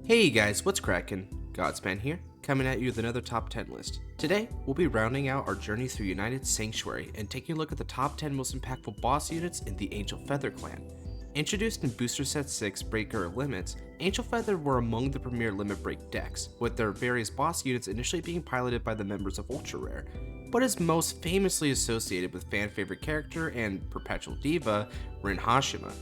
Hey guys, what's crackin'? Godspan here, coming at you with another top 10 list. Today, we'll be rounding out our journey through United Sanctuary and taking a look at the top 10 most impactful boss units in the Angel Feather clan. Introduced in Booster Set 6 Breaker Limits, Angel Feather were among the premier limit break decks, with their various boss units initially being piloted by the members of Ultra Rare, but is most famously associated with fan favorite character and perpetual diva, Rin Hashima.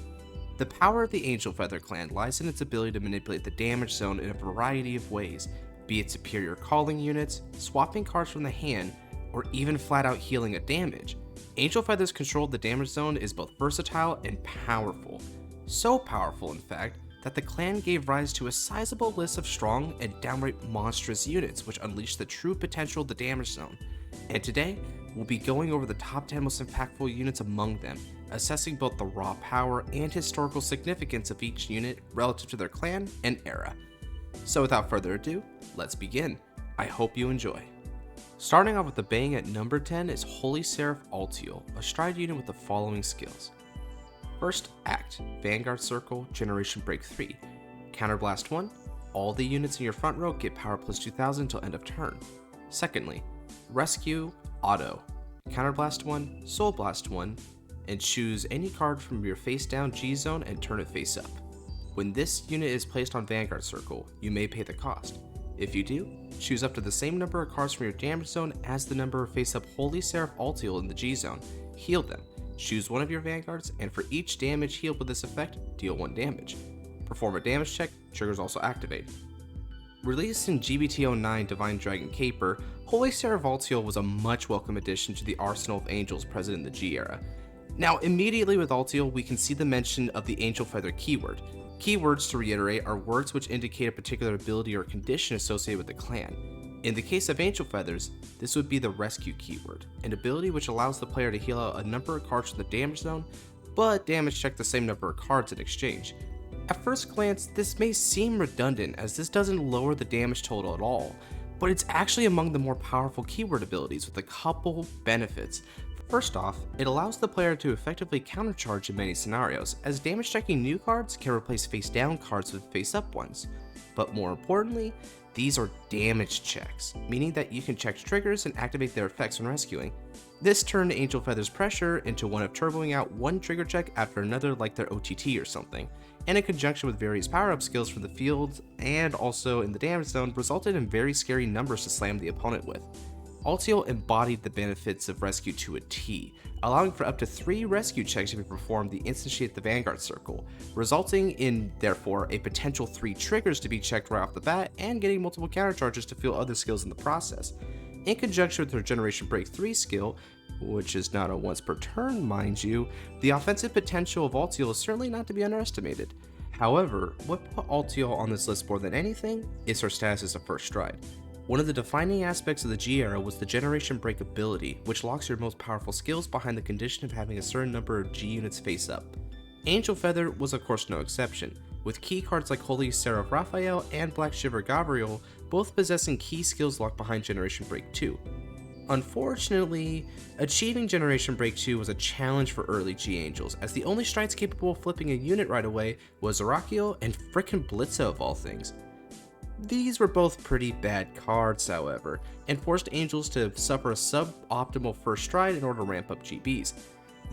The power of the Angel Feather clan lies in its ability to manipulate the damage zone in a variety of ways, be it superior calling units, swapping cards from the hand, or even flat out healing a damage. Angel Feather's control of the damage zone is both versatile and powerful. So powerful, in fact, that the clan gave rise to a sizable list of strong and downright monstrous units which unleash the true potential of the damage zone. And today, we'll be going over the top 10 most impactful units among them, assessing both the raw power and historical significance of each unit relative to their clan and era. So without further ado, let's begin. I hope you enjoy. Starting off with the bang at number 10 is Holy Sarif Altiel, a stride unit with the following skills. First Act, Vanguard Circle, Generation Break 3. Counterblast 1, all the units in your front row get power plus 2000 till end of turn. Secondly, Rescue Auto, Counterblast 1, Soul Blast 1, and choose any card from your face down G zone and turn it face up. When this unit is placed on Vanguard Circle, you may pay the cost. If you do, choose up to the same number of cards from your damage zone as the number of face up Holy Sarif Altiel in the G zone. Heal them. Choose one of your Vanguards, and for each damage healed with this effect, deal 1 damage. Perform a damage check, triggers also activate. Released in GBT09 Divine Dragon Caper, Holy Sarif Altiel was a much welcome addition to the arsenal of angels present in the G era. Now, immediately with Altiel, we can see the mention of the Angel Feather keyword. Keywords, to reiterate, are words which indicate a particular ability or condition associated with the clan. In the case of Angel Feathers, this would be the Rescue keyword, an ability which allows the player to heal out a number of cards from the damage zone, but damage check the same number of cards in exchange. At first glance, this may seem redundant as this doesn't lower the damage total at all, but it's actually among the more powerful keyword abilities with a couple benefits. First off, it allows the player to effectively countercharge in many scenarios, as damage checking new cards can replace face down cards with face up ones. But more importantly, these are damage checks, meaning that you can check triggers and activate their effects when rescuing. This turned Angel Feather's pressure into one of turboing out one trigger check after another like their OTT or something, and in conjunction with various power-up skills from the field and also in the damage zone resulted in very scary numbers to slam the opponent with. Altiel embodied the benefits of Rescue to a T, allowing for up to 3 rescue checks to be performed the instant she hit the Vanguard Circle, resulting in, therefore, a potential 3 triggers to be checked right off the bat and getting multiple countercharges to fuel other skills in the process. In conjunction with her Generation Break 3 skill, which is not a once per turn mind you, the offensive potential of Altiel is certainly not to be underestimated. However, what put Altiel on this list more than anything is her status as a first stride. One of the defining aspects of the G era was the Generation Break ability, which locks your most powerful skills behind the condition of having a certain number of G units face up. Angel Feather was of course no exception, with key cards like Holy Sarif Raphael and Black Shiver Gavriel both possessing key skills locked behind Generation Break 2. Unfortunately, achieving Generation Break 2 was a challenge for early G Angels, as the only strides capable of flipping a unit right away was Zkill and frickin' Blitzo of all things. These were both pretty bad cards, however, and forced Angels to suffer a suboptimal first stride in order to ramp up GBs.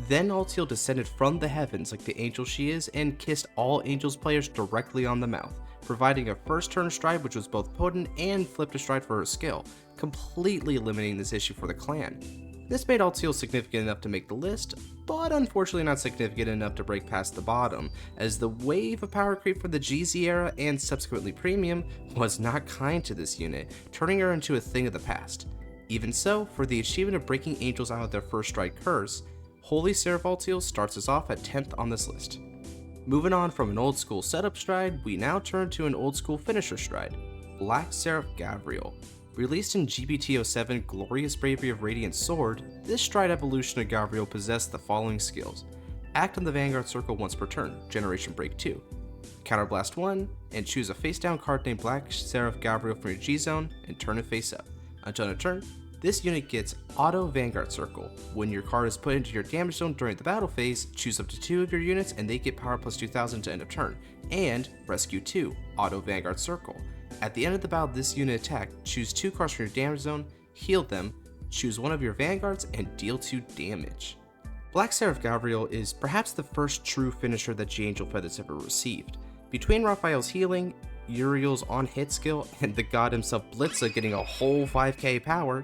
Then Altiel descended from the heavens like the angel she is and kissed all Angels players directly on the mouth, providing a first turn stride which was both potent and flipped a stride for her skill, completely eliminating this issue for the clan. This made Altiel significant enough to make the list, but unfortunately not significant enough to break past the bottom, as the wave of power creep from the GZ era and subsequently Premium was not kind to this unit, turning her into a thing of the past. Even so, for the achievement of breaking Angels out of their first stride curse, Holy Sarif Altiel starts us off at 10th on this list. Moving on from an old school setup stride, we now turn to an old school finisher stride, Black Sarif Gavriel. Released in GBT07 Glorious Bravery of Radiant Sword, this stride evolution of Gavriel possessed the following skills. Act on the Vanguard Circle once per turn, Generation Break 2. Counterblast 1, and choose a face down card named Black Sarif Gavriel from your G zone and turn it face up. Until end of turn, This unit gets Auto Vanguard Circle. When your card is put into your damage zone during the battle phase, choose up to 2 of your units and they get power plus 2000 to end of turn. And Rescue 2, Auto Vanguard Circle. At the end of the battle this unit attack, choose 2 cards from your damage zone, heal them, choose one of your vanguards, and deal 2 damage. Black Sarif Gavriel is perhaps the first true finisher that Angel Feathers ever received. Between Raphael's healing, Uriel's on-hit skill, and the god himself Blitza getting a whole 5k power,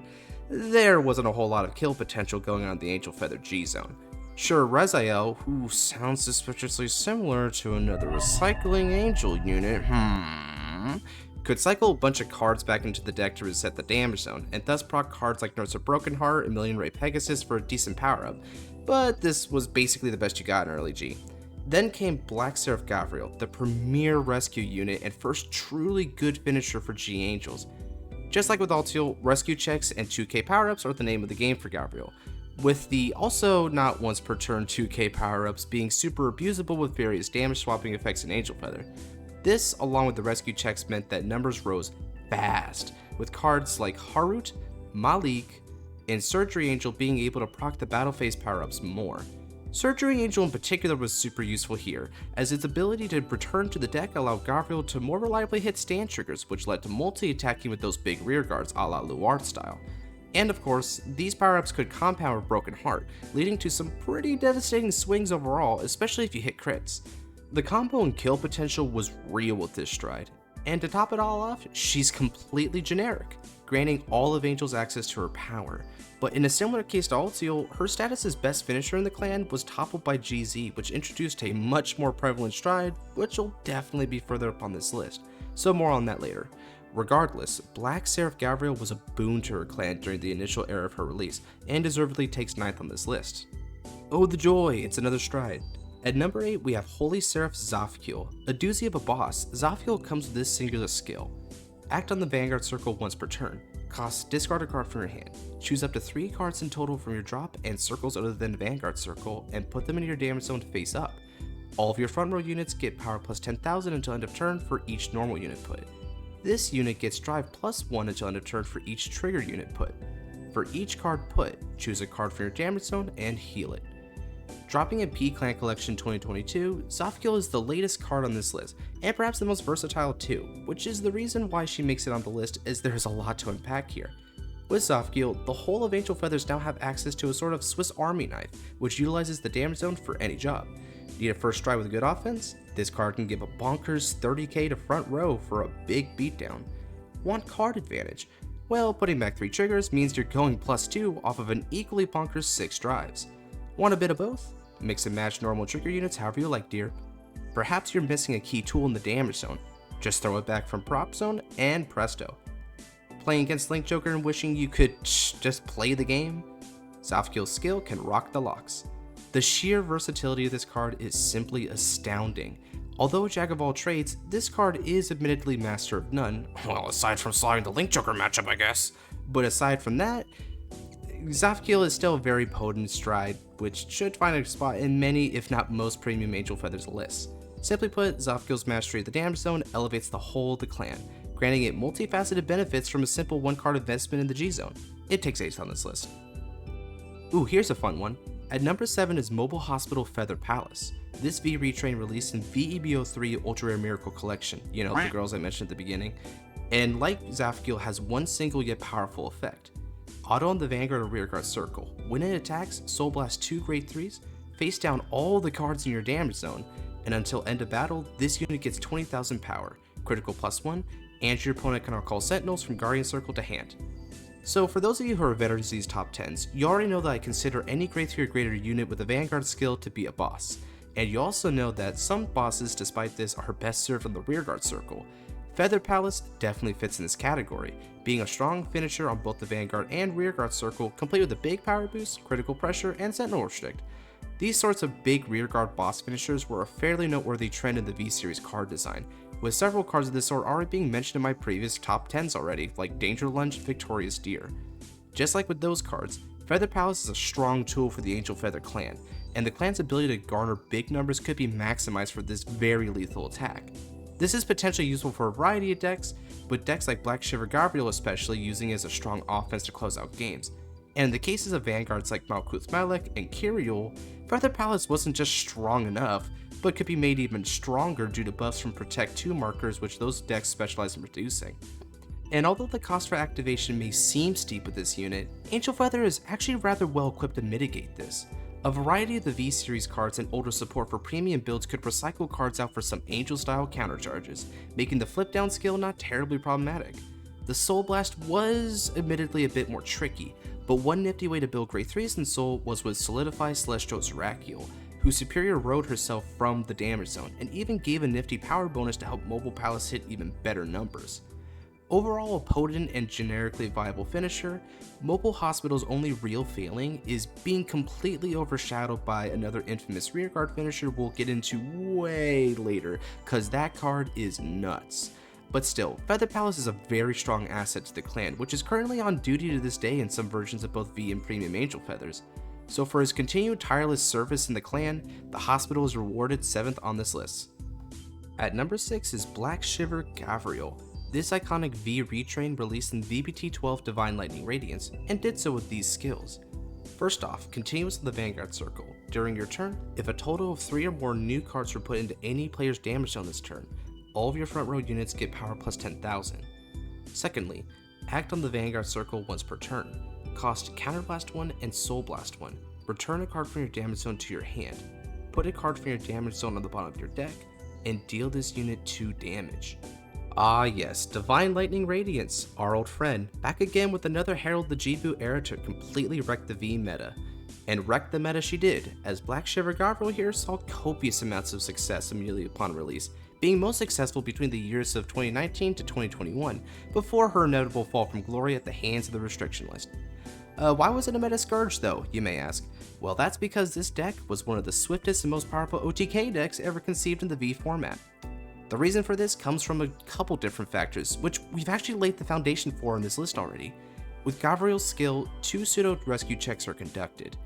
there wasn't a whole lot of kill potential going on in the Angel Feather G-Zone. Sure, Raphael, who sounds suspiciously similar to another recycling angel unit, could cycle a bunch of cards back into the deck to reset the damage zone, and thus proc cards like Notes of Broken Heart and Million Ray Pegasus for a decent power-up, but this was basically the best you got in early G. Then came Black Sarif Gavriel, the premier rescue unit and first truly good finisher for G Angels. Just like with Altiel, rescue checks and 2k power-ups are the name of the game for Gavriel, with the also not once per turn 2k power-ups being super abusable with various damage swapping effects in Angel Feather. This, along with the rescue checks, meant that numbers rose fast, with cards like Harut, Malik, and Surgery Angel being able to proc the battle phase power-ups more. Surgery Angel in particular was super useful here, as its ability to return to the deck allowed Gavriel to more reliably hit stand triggers, which led to multi-attacking with those big rear guards a la Luard style. And of course, these power-ups could compound with Broken Heart, leading to some pretty devastating swings overall, especially if you hit crits. The combo and kill potential was real with this stride, and to top it all off, she's completely generic, granting all of Angel's access to her power. But in a similar case to Altiel, her status as best finisher in the clan was toppled by GZ, which introduced a much more prevalent stride, which will definitely be further up on this list, so more on that later. Regardless, Black Sarif Gavriel was a boon to her clan during the initial era of her release, and deservedly takes 9th on this list. Oh the joy, it's another stride. At number 8 we have Holy Seraph Zkill. A doozy of a boss, Zkill comes with this singular skill. Act on the Vanguard Circle once per turn. Cost discard a card from your hand. Choose up to 3 cards in total from your drop and circles other than the Vanguard Circle and put them in your damage zone face up. All of your front row units get power plus 10,000 until end of turn for each normal unit put. This unit gets drive plus 1 until end of turn for each trigger unit put. For each card put, choose a card from your damage zone and heal it. Dropping in P-Clan Collection 2022, Zkill is the latest card on this list, and perhaps the most versatile too, which is the reason why she makes it on the list, as there's a lot to unpack here. With Zkill, the whole of Angel Feathers now have access to a sort of Swiss Army knife, which utilizes the damage zone for any job. Need a first stride with good offense? This card can give a bonkers 30k to front row for a big beatdown. Want card advantage? Well, putting back 3 triggers means you're going plus 2 off of an equally bonkers 6 drives. Want a bit of both? Mix and match normal trigger units however you like, dear. Perhaps you're missing a key tool in the damage zone. Just throw it back from prop zone and presto. Playing against Link Joker and wishing you could just play the game? Zkill's skill can rock the locks. The sheer versatility of this card is simply astounding. Although a jack of all trades, this card is admittedly master of none, well aside from sliding the Link Joker matchup I guess. But aside from that, Zkill is still a very potent stride, which should find a spot in many, if not most, premium Angel Feathers lists. Simply put, Zkill's mastery of the damage zone elevates the whole of the clan, granting it multifaceted benefits from a simple 1-card investment in the G-Zone. It takes 8th on this list. Ooh, here's a fun one. At number 7 is Mobile Hospital Feather Palace. This V retrain released in VEBO3 Ultra Rare Miracle Collection, you know, the girls I mentioned at the beginning, and like Zkill has one single yet powerful effect. Auto on the Vanguard or Rearguard Circle. When it attacks, Soul Blast 2 grade 3s, face down all the cards in your damage zone, and until end of battle, this unit gets 20,000 power, critical plus 1, and your opponent can recall Sentinels from Guardian Circle to hand. So for those of you who are veterans of these top 10s, you already know that I consider any grade 3 or greater unit with a Vanguard skill to be a boss, and you also know that some bosses, despite this, are best served on the Rearguard Circle. Feather Palace definitely fits in this category, being a strong finisher on both the Vanguard and Rearguard Circle, complete with a big power boost, critical pressure, and Sentinel Restrict. These sorts of big Rearguard boss finishers were a fairly noteworthy trend in the V-Series card design, with several cards of this sort already being mentioned in my previous top 10s already, like Danger Lunge and Victorious Deer. Just like with those cards, Feather Palace is a strong tool for the Angel Feather clan, and the clan's ability to garner big numbers could be maximized for this very lethal attack. This is potentially useful for a variety of decks, with decks like Black Shiver Gavriel especially using it as a strong offense to close out games. And in the cases of Vanguards like Malkuth Malik and Kiriel, Feather Palace wasn't just strong enough, but could be made even stronger due to buffs from Protect 2 markers which those decks specialize in producing. And although the cost for activation may seem steep with this unit, Angel Feather is actually rather well equipped to mitigate this. A variety of the V-Series cards and older support for premium builds could recycle cards out for some Angel-style countercharges, making the flip-down skill not terribly problematic. The Soul Blast was admittedly a bit more tricky, but one nifty way to build Grade 3s in Soul was with Solidify Celestial Zkill, who superior rode herself from the damage zone, and even gave a nifty power bonus to help Mobile Palace hit even better numbers. Overall a potent and generically viable finisher, Mobile Hospital's only real failing is being completely overshadowed by another infamous rearguard finisher we'll get into way later, cause that card is nuts. But still, Feather Palace is a very strong asset to the clan, which is currently on duty to this day in some versions of both V and Premium Angel Feathers. So for his continued tireless service in the clan, the hospital is rewarded 7th on this list. At number 6 is Black Shiver Gavriel. This iconic V retrain released in VBT12 Divine Lightning Radiance, and did so with these skills. First off, continuous in the Vanguard circle. During your turn, if a total of 3 or more new cards were put into any player's damage zone this turn, all of your front row units get power plus 10,000. Secondly, act on the Vanguard circle once per turn. Cost Counterblast 1 and Soul Blast 1. Return a card from your damage zone to your hand. Put a card from your damage zone on the bottom of your deck, and deal this unit 2 damage. Ah yes, Divine Lightning Radiance, our old friend, back again with another Herald the Jibu era to completely wreck the V meta. And wreck the meta she did, as Black Shiver Gavriel here saw copious amounts of success immediately upon release, being most successful between the years of 2019 to 2021, before her inevitable fall from glory at the hands of the restriction list. Why was it a meta scourge though, you may ask? Well, that's because this deck was one of the swiftest and most powerful OTK decks ever conceived in the V format. The reason for this comes from a couple different factors, which we've actually laid the foundation for in this list already. With Gavriel's skill, 2 pseudo rescue checks are conducted.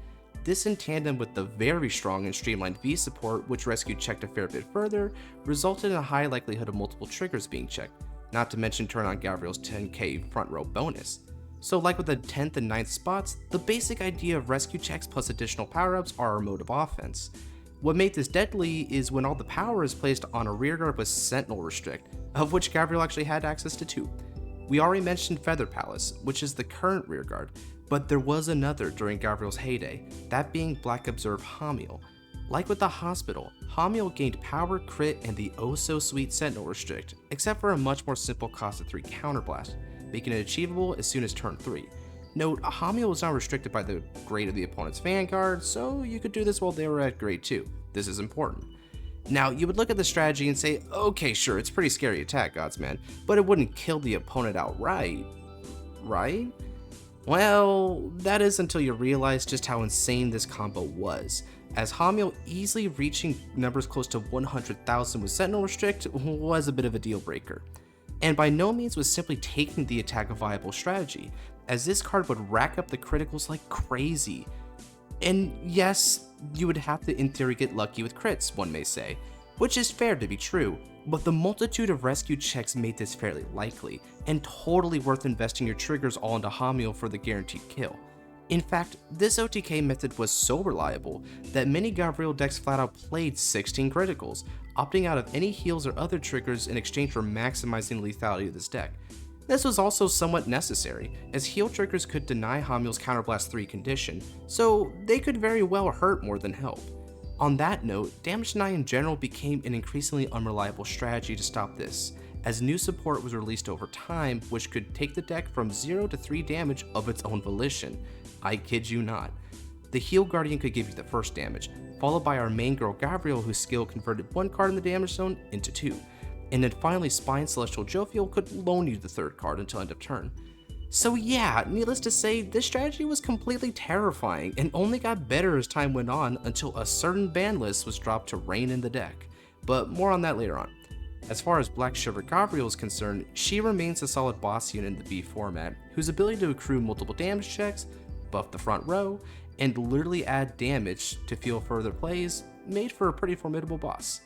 This in tandem with the very strong and streamlined V support, which rescue checked a fair bit further, resulted in a high likelihood of multiple triggers being checked, not to mention turn on Gavriel's 10k front row bonus. So like with the 10th and 9th spots, the basic idea of rescue checks plus additional power-ups are our mode of offense. What made this deadly is when all the power is placed on a rearguard with Sentinel Restrict, of which Gavriel actually had access to 2. We already mentioned Feather Palace, which is the current rearguard, but there was another during Gavriel's heyday, that being Black Observe Hamu. Like with the hospital, Hamu gained power, crit, and the oh-so-sweet Sentinel Restrict, except for a much more simple cost of 3 counterblast, making it achievable as soon as turn 3. Note, Hamu was not restricted by the grade of the opponent's Vanguard, so you could do this while they were at grade 2. This is important. Now, you would look at the strategy and say, okay, sure, it's a pretty scary attack, Godsman, but it wouldn't kill the opponent outright, right? Well, that is until you realize just how insane this combo was, as Hamu easily reaching numbers close to 100,000 with Sentinel Restrict was a bit of a deal breaker. And by no means was simply taking the attack a viable strategy, as this card would rack up the criticals like crazy. And yes, you would have to in theory get lucky with crits, one may say, which is fair to be true, but the multitude of rescue checks made this fairly likely, and totally worth investing your triggers all into Hamu for the guaranteed kill. In fact, this OTK method was so reliable that many Gavriel decks flat out played 16 criticals, opting out of any heals or other triggers in exchange for maximizing the lethality of this deck. This was also somewhat necessary, as heal triggers could deny Hamu's Counterblast 3 condition, so they could very well hurt more than help. On that note, damage deny in general became an increasingly unreliable strategy to stop this, as new support was released over time which could take the deck from 0 to 3 damage of its own volition. I kid you not. The Heal Guardian could give you the first damage, followed by our main girl Gavriel, whose skill converted 1 card in the damage zone into 2. And then finally Spine Celestial Jovial could loan you the 3rd card until end of turn. So yeah, needless to say, this strategy was completely terrifying and only got better as time went on until a certain ban list was dropped to rein in the deck. But more on that later on. As far as Black Shiver Gavriel is concerned, she remains a solid boss unit in the B format, whose ability to accrue multiple damage checks, buff the front row, and literally add damage to fuel further plays made for a pretty formidable boss.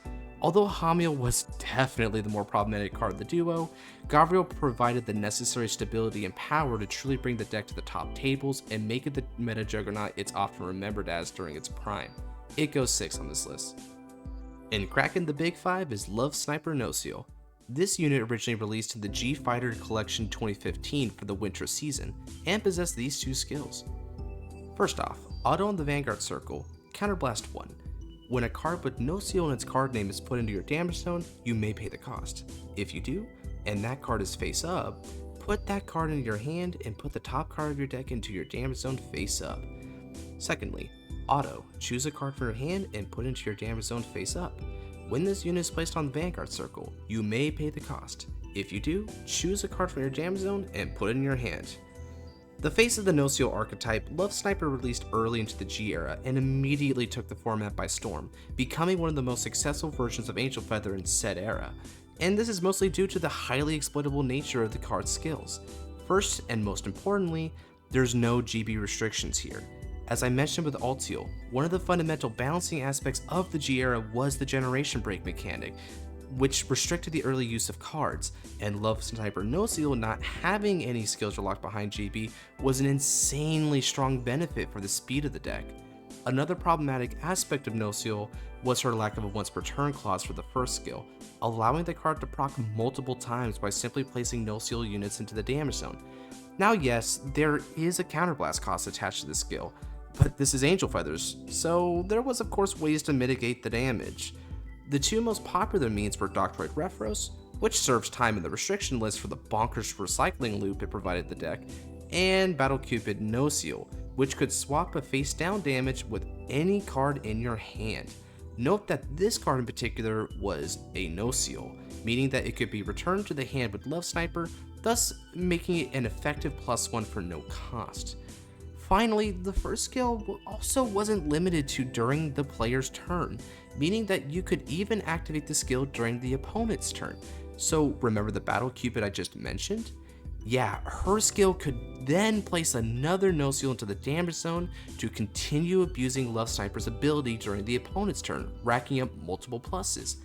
Although Hamu was definitely the more problematic card of the duo, Gavriel provided the necessary stability and power to truly bring the deck to the top tables and make it the meta juggernaut it's often remembered as during its prime. It goes 6 on this list. And cracking the big 5 is Love Sniper Nociel. This unit originally released in the G Fighter Collection 2015 for the winter season, and possessed these 2 skills. First off, auto on the Vanguard circle, Counterblast 1. When a card with Nociel in its card name is put into your damage zone, you may pay the cost. If you do, and that card is face up, put that card into your hand and put the top card of your deck into your damage zone face up. Secondly, auto, choose a card from your hand and put it into your damage zone face up. When this unit is placed on the Vanguard circle, you may pay the cost. If you do, choose a card from your damage zone and put it in your hand. The face of the Nociel archetype, Love Sniper released early into the G era and immediately took the format by storm, becoming one of the most successful versions of Angel Feather in said era. And this is mostly due to the highly exploitable nature of the card's skills. First and most importantly, there's no GB restrictions here. As I mentioned with Altiel, one of the fundamental balancing aspects of the G era was the generation break mechanic, which restricted the early use of cards, and Love Sniper Nociel not having any skills locked behind GB was an insanely strong benefit for the speed of the deck. Another problematic aspect of Nociel was her lack of a once per turn clause for the first skill, allowing the card to proc multiple times by simply placing Nociel units into the damage zone. Now yes, there is a counterblast cost attached to this skill, but this is Angel Feathers, so there was of course ways to mitigate the damage. The 2 most popular means were Doctroid Refros, which serves time in the restriction list for the bonkers recycling loop it provided the deck, and Battle Cupid Nociel, which could swap a face down damage with any card in your hand. Note that this card in particular was a Nociel, meaning that it could be returned to the hand with Love Sniper, thus making it an effective +1 for no cost. Finally, the first skill also wasn't limited to during the player's turn, meaning that you could even activate the skill during the opponent's turn. So remember the Battle Cupid I just mentioned? Yeah, her skill could then place another Nociel into the damage zone to continue abusing Love Sniper's ability during the opponent's turn, racking up multiple pluses.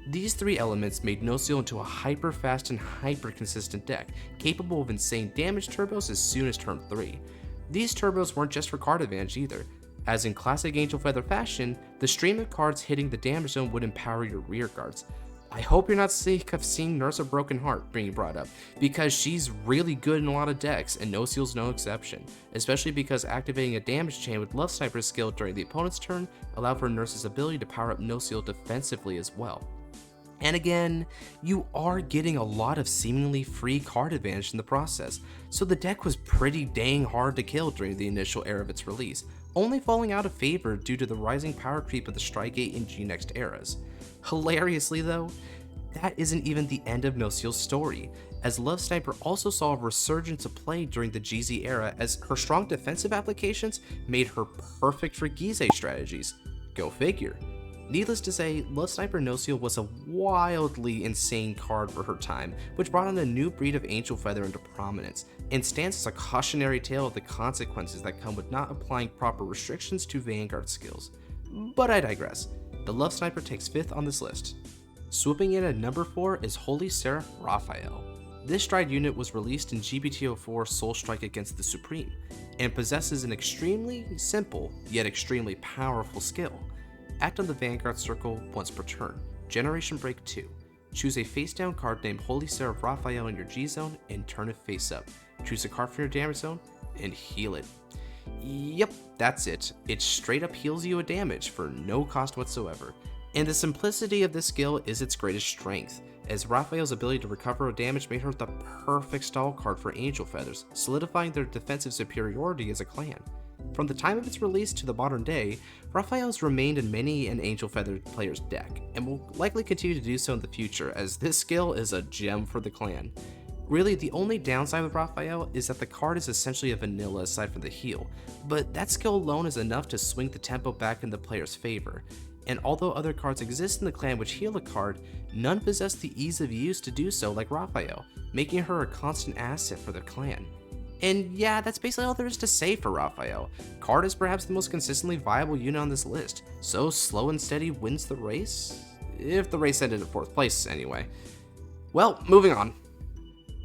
These 3 elements made Nociel into a hyper fast and hyper consistent deck, capable of insane damage turbos as soon as turn 3. These turbos weren't just for card advantage either, as in classic Angel Feather fashion, the stream of cards hitting the damage zone would empower your rear guards. I hope you're not sick of seeing Nurse of Broken Heart being brought up, because she's really good in a lot of decks and Nociel's no exception, especially because activating a damage chain with Love Sniper's skill during the opponent's turn allowed for Nurse's ability to power up Nociel defensively as well. And again, you are getting a lot of seemingly free card advantage in the process, so the deck was pretty dang hard to kill during the initial era of its release, only falling out of favor due to the rising power creep of the Strike 8 and G-Next eras. Hilariously though, that isn't even the end of Nociel's story, as Love Sniper also saw a resurgence of play during the GZ era as her strong defensive applications made her perfect for Gizeh strategies. Go figure. Needless to say, Love Sniper Nociel was a wildly insane card for her time, which brought on a new breed of Angel Feather into prominence, and stands as a cautionary tale of the consequences that come with not applying proper restrictions to Vanguard skills. But I digress. The Love Sniper takes 5th on this list. Swooping in at number 4 is Holy Sarif Raphael. This Stride unit was released in GBT04 Soul Strike Against the Supreme, and possesses an extremely simple, yet extremely powerful skill. Act on the Vanguard circle once per turn. Generation Break 2. Choose a face down card named Holy Sarif Raphael in your G zone and turn it face up. Choose a card from your damage zone and heal it. Yep, that's it. It straight up heals you a damage for no cost whatsoever. And the simplicity of this skill is its greatest strength, as Raphael's ability to recover a damage made her the perfect stall card for Angel Feathers, solidifying their defensive superiority as a clan. From the time of its release to the modern day, Raphael's remained in many an Angel Feather player's deck, and will likely continue to do so in the future, as this skill is a gem for the clan. Really, the only downside with Raphael is that the card is essentially a vanilla aside from the heal, but that skill alone is enough to swing the tempo back in the player's favor. And although other cards exist in the clan which heal a card, none possess the ease of use to do so like Raphael, making her a constant asset for the clan. And yeah, that's basically all there is to say for Raphael. Card is perhaps the most consistently viable unit on this list, so slow and steady wins the race? if the race ended in 4th place anyway. Well, moving on.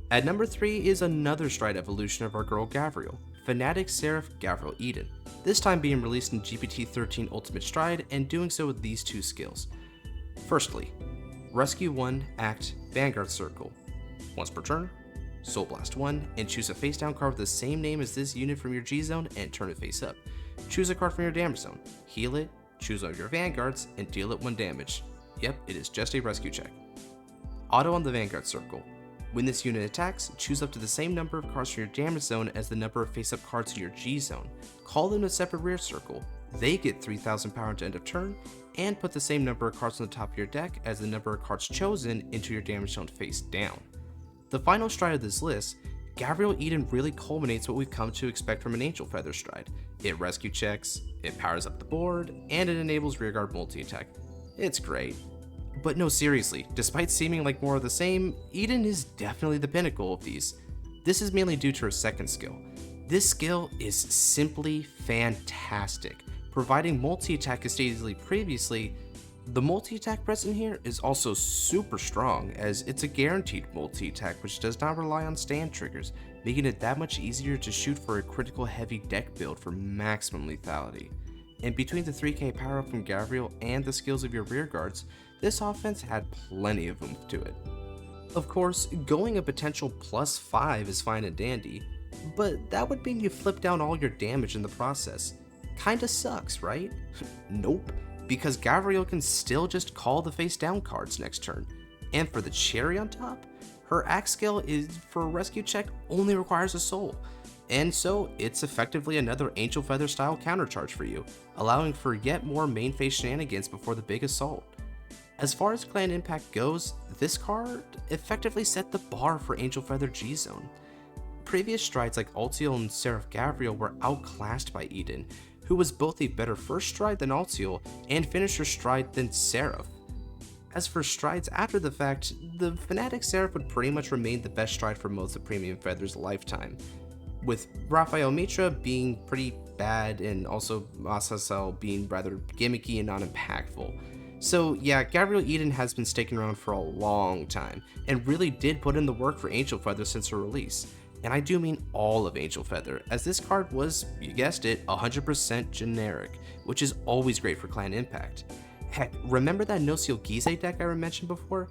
At number 3 is another stride evolution of our girl Gavriel, Fnatic Sarif Gabriel Eden, this time being released in GPT-13 Ultimate Stride and doing so with these 2 skills. Firstly, Rescue 1 Act Vanguard Circle. Once per turn, Soul Blast 1 and choose a face down card with the same name as this unit from your G zone and turn it face up. Choose a card from your damage zone, heal it, choose one of your Vanguards, and deal it 1 damage. Yep, it is just a rescue check. Auto on the Vanguard Circle. When this unit attacks, choose up to the same number of cards from your damage zone as the number of face-up cards in your G zone. Call them a separate rear circle. They get 3000 power at end of turn, and put the same number of cards on the top of your deck as the number of cards chosen into your damage zone face down. The final stride of this list, Gabriel Eden really culminates what we've come to expect from an Angel Feather stride. It rescue checks, it powers up the board, and it enables rearguard multi-attack. It's great. But no, seriously, despite seeming like more of the same, Eden is definitely the pinnacle of these. This is mainly due to her second skill. This skill is simply fantastic, providing multi-attack as stated previously. The multi-attack present here is also super strong, as it's a guaranteed multi-attack which does not rely on stand triggers, making it that much easier to shoot for a critical heavy deck build for maximum lethality. And between the 3k power up from Gavriel and the skills of your rear guards, this offense had plenty of oomph to it. Of course, going a potential +5 is fine and dandy, but that would mean you flip down all your damage in the process. Kinda sucks, right? Nope, because Gavriel can still just call the face down cards next turn. And for the cherry on top, her axe skill is for a rescue check only requires a soul. And so it's effectively another Angel Feather style countercharge for you, allowing for yet more main phase shenanigans before the big assault. As far as clan impact goes, this card effectively set the bar for Angel Feather G Zone. Previous strides like Altiel and Sarif Gavriel were outclassed by Eden, who was both a better first stride than Altiel and finisher stride than Sarif. As for strides after the fact, the Fnatic Sarif would pretty much remain the best stride for most of Premium Feather's lifetime, with Raphael Mitra being pretty bad and also Nociel being rather gimmicky and non-impactful. So yeah, Gabriel Eden has been sticking around for a long time, and really did put in the work for Angel Feather since her release. And I do mean all of Angel Feather, as this card was, you guessed it, 100% generic, which is always great for clan impact. Heck, remember that Nociel Gizeh deck I mentioned before?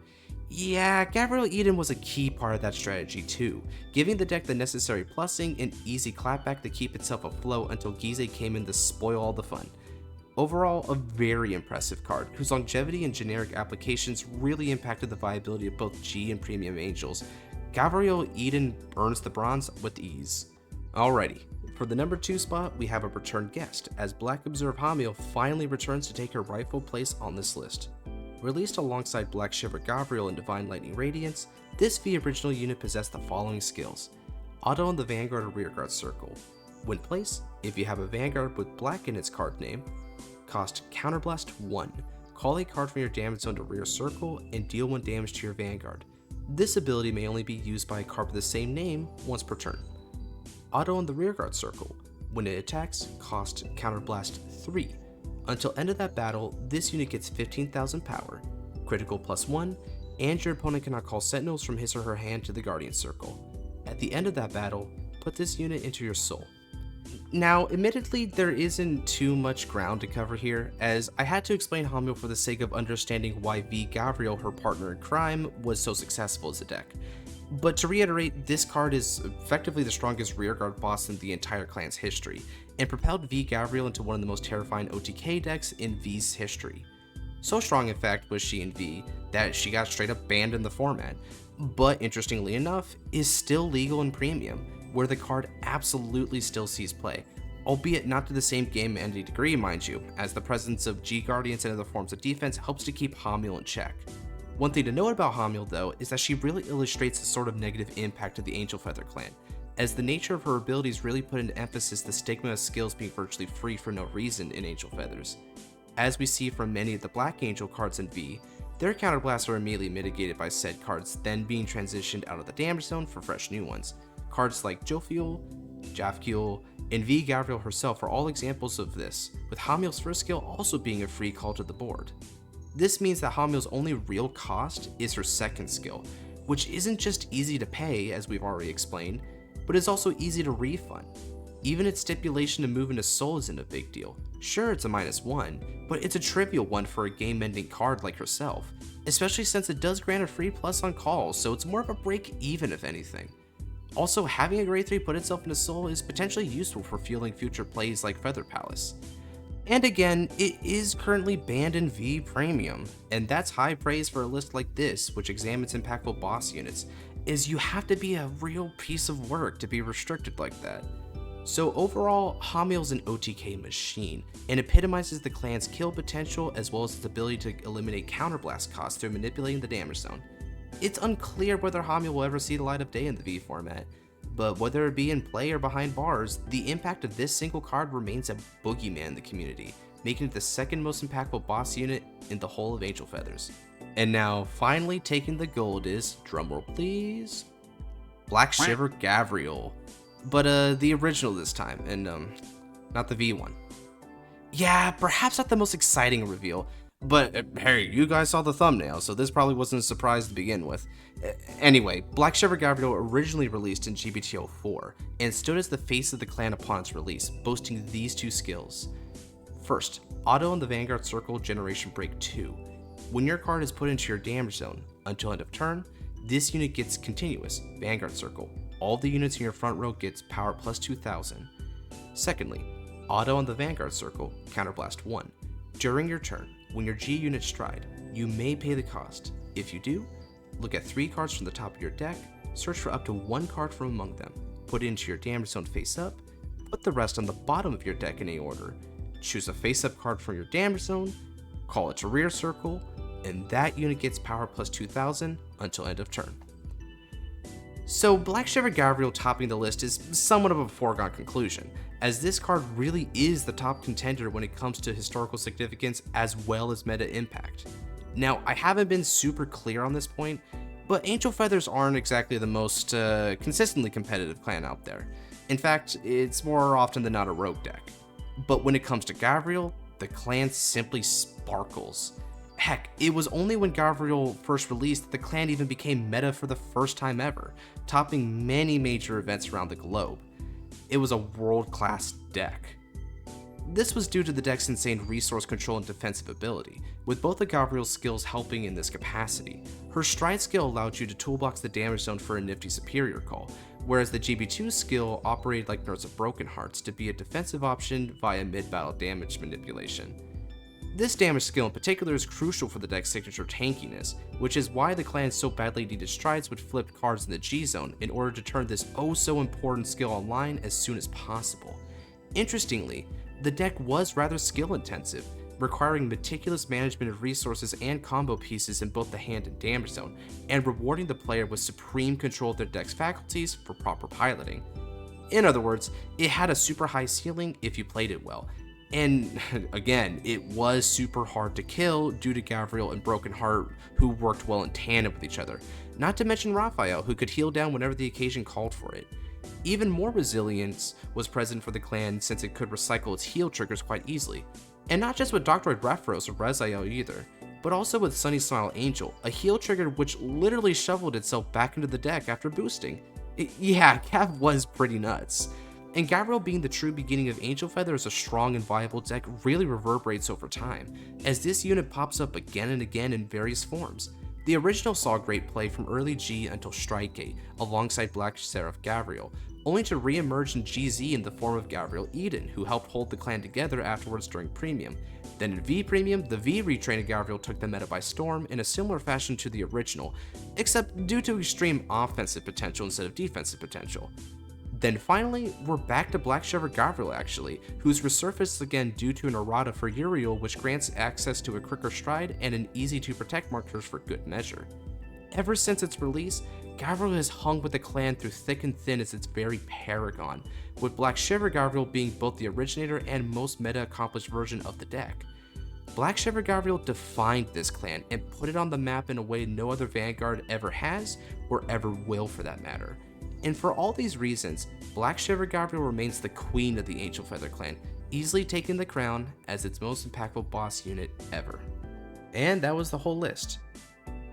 Yeah, Gabriel Eden was a key part of that strategy too, giving the deck the necessary plussing and easy clapback to keep itself afloat until Gizeh came in to spoil all the fun. Overall, a very impressive card, whose longevity and generic applications really impacted the viability of both G and Premium Angels. Gabriel Eden earns the bronze with ease. Alrighty, for the number 2 spot, we have a returned guest, as Black Observer Hamu finally returns to take her rightful place on this list. Released alongside Black Shiver Gavriel and Divine Lightning Radiance, this V original unit possessed the following skills. Auto on the Vanguard or Rearguard Circle. When placed, if you have a Vanguard with black in its card name, cost Counterblast 1. Call a card from your damage zone to rear circle and deal 1 damage to your Vanguard. This ability may only be used by a card with the same name once per turn. Auto on the Rearguard Circle. When it attacks, cost Counterblast 3. Until end of that battle, this unit gets 15,000 power, critical +1, and your opponent cannot call sentinels from his or her hand to the Guardian Circle. At the end of that battle, put this unit into your soul. Now, admittedly, there isn't too much ground to cover here, as I had to explain Hamu for the sake of understanding why V Gavriel, her partner in crime, was so successful as a deck. But to reiterate, this card is effectively the strongest rearguard boss in the entire clan's history, and propelled V Gavriel into one of the most terrifying OTK decks in V's history. So strong in fact was she in V, that she got straight up banned in the format, but interestingly enough, is still legal in Premium, where the card absolutely still sees play, albeit not to the same game-ending degree, mind you, as the presence of G-Guardians and other forms of defense helps to keep Hamu in check. One thing to note about Hamu though is that she really illustrates the sort of negative impact of the Angel Feather clan, as the nature of her abilities really put into emphasis the stigma of skills being virtually free for no reason in Angel Feathers. As we see from many of the Black Angel cards in V, their counterblasts are immediately mitigated by said cards then being transitioned out of the damage zone for fresh new ones. Cards like Zkill, and V Gavriel herself are all examples of this, with Hamu's first skill also being a free call to the board. This means that Hamu's only real cost is her second skill, which isn't just easy to pay, as we've already explained, but is also easy to refund. Even its stipulation to move into Soul isn't a big deal. Sure, it's a -1, but it's a trivial one for a game-ending card like herself, especially since it does grant a free plus on calls, so it's more of a break even if anything. Also, having a grade 3 put itself into Soul is potentially useful for fueling future plays like Feather Palace. And again, it is currently banned in V Premium, and that's high praise for a list like this, which examines impactful boss units, is you have to be a real piece of work to be restricted like that. So overall, Hamu's an OTK machine, and epitomizes the clan's kill potential as well as its ability to eliminate counterblast costs through manipulating the damage zone. It's unclear whether Hamu will ever see the light of day in the V format, but whether it be in play or behind bars, the impact of this single card remains a boogeyman in the community, making it the second most impactful boss unit in the whole of Angel Feathers. And now, finally taking the gold is, drumroll please, Black Shiver Gavriel. But the original this time, and not the V one. Yeah, perhaps not the most exciting reveal, but hey, you guys saw the thumbnail, so this probably wasn't a surprise to begin with. Anyway, Black Shiver Gavriel originally released in GBTO4, and stood as the face of the clan upon its release, boasting these two skills. First, Auto in the Vanguard Circle Generation Break 2. When your card is put into your damage zone, until end of turn, this unit gets continuous, Vanguard Circle. All the units in your front row gets power plus 2000. Secondly, Auto on the Vanguard Circle, Counterblast 1. During your turn, when your G unit stride, you may pay the cost. If you do, look at 3 cards from the top of your deck, search for up to 1 card from among them, put it into your damage zone face up, put the rest on the bottom of your deck in a order, choose a face up card from your damage zone, call it to rear circle, and that unit gets power plus 2000 until end of turn. So Black Shiver Gavriel topping the list is somewhat of a foregone conclusion, as this card really is the top contender when it comes to historical significance as well as meta impact. Now, I haven't been super clear on this point, but Angel Feathers aren't exactly the most consistently competitive clan out there. In fact, it's more often than not a rogue deck. But when it comes to Gavriel, the clan simply sparkles. Heck, it was only when Gavriel first released that the clan even became meta for the first time ever, topping many major events around the globe. It was a world-class deck. This was due to the deck's insane resource control and defensive ability, with both of Gavriel's skills helping in this capacity. Her Stride skill allowed you to toolbox the damage zone for a nifty superior call, whereas the GB2 skill operated like Nurse of Broken Hearts to be a defensive option via mid-battle damage manipulation. This damage skill in particular is crucial for the deck's signature tankiness, which is why the clan so badly needed strides with flipped cards in the G zone in order to turn this oh so important skill online as soon as possible. Interestingly, the deck was rather skill intensive, requiring meticulous management of resources and combo pieces in both the hand and damage zone, and rewarding the player with supreme control of their deck's faculties for proper piloting. In other words, it had a super high ceiling if you played it well. And again, it was super hard to kill due to Gavriel and Broken Heart, who worked well in tandem with each other, not to mention Raphael, who could heal down whenever the occasion called for it. Even more resilience was present for the clan since it could recycle its heal triggers quite easily, and not just with Doctoid Raphael or Raphael either, but also with Sunny Smile Angel, a heal trigger which literally shoveled itself back into the deck after boosting. Yeah, Gav was pretty nuts. And Gavrail being the true beginning of Angel Feather as a strong and viable deck really reverberates over time, as this unit pops up again and again in various forms. The original saw great play from early G until Strike Gate, alongside Black Seraph Gavriel, only to re-emerge in GZ in the form of Gabriel Eden, who helped hold the clan together afterwards during Premium. Then in V Premium, the V retrain of Gavriel took the meta by storm in a similar fashion to the original, except due to extreme offensive potential instead of defensive potential. Then finally, we're back to Black Shiver Gavriel actually, who's resurfaced again due to an errata for Uriel, which grants access to a quicker stride and an easy to protect markers for good measure. Ever since its release, Gavriel has hung with the clan through thick and thin as its very paragon, with Black Shiver Gavriel being both the originator and most meta accomplished version of the deck. Black Shiver Gavriel defined this clan and put it on the map in a way no other Vanguard ever has, or ever will for that matter. And for all these reasons, Black Shiver Gavriel remains the queen of the Angel Feather clan, easily taking the crown as its most impactful boss unit ever. And that was the whole list.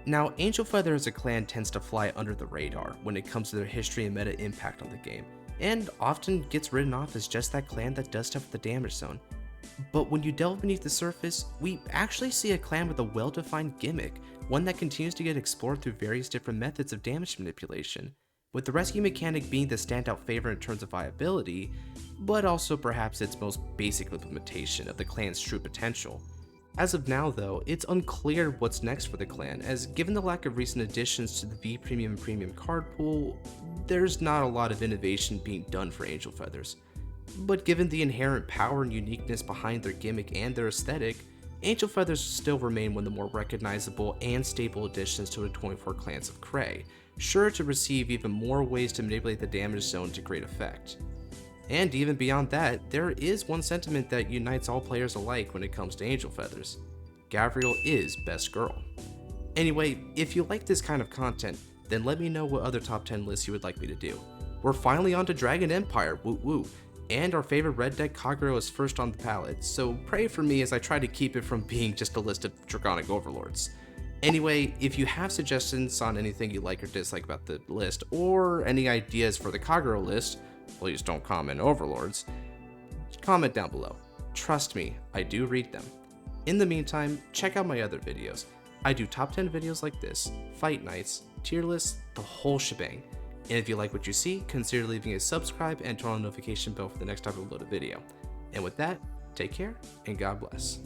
Now, Angel Feather as a clan tends to fly under the radar when it comes to their history and meta impact on the game, and often gets written off as just that clan that does stuff with the damage zone. But when you delve beneath the surface, we actually see a clan with a well-defined gimmick, one that continues to get explored through various different methods of damage manipulation, with the rescue mechanic being the standout favorite in terms of viability, but also perhaps its most basic implementation of the clan's true potential. As of now though, it's unclear what's next for the clan, as given the lack of recent additions to the V Premium and Premium card pool, there's not a lot of innovation being done for Angel Feathers. But given the inherent power and uniqueness behind their gimmick and their aesthetic, Angel Feathers still remain one of the more recognizable and stable additions to the 24 clans of Cray, sure to receive even more ways to manipulate the damage zone to great effect. And even beyond that, there is one sentiment that unites all players alike when it comes to Angel Feathers. Gavriel is best girl. Anyway, if you like this kind of content, then let me know what other top 10 lists you would like me to do. We're finally on to Dragon Empire, woo woo, and our favorite red deck Kagero is first on the palette, so pray for me as I try to keep it from being just a list of Draconic Overlords. Anyway, if you have suggestions on anything you like or dislike about the list, or any ideas for the Kagero list, please don't comment Overlords, comment down below. Trust me, I do read them. In the meantime, check out my other videos. I do top 10 videos like this, fight nights, tier lists, the whole shebang. And if you like what you see, consider leaving a subscribe and turn on the notification bell for the next time I upload a video. And with that, take care and God bless.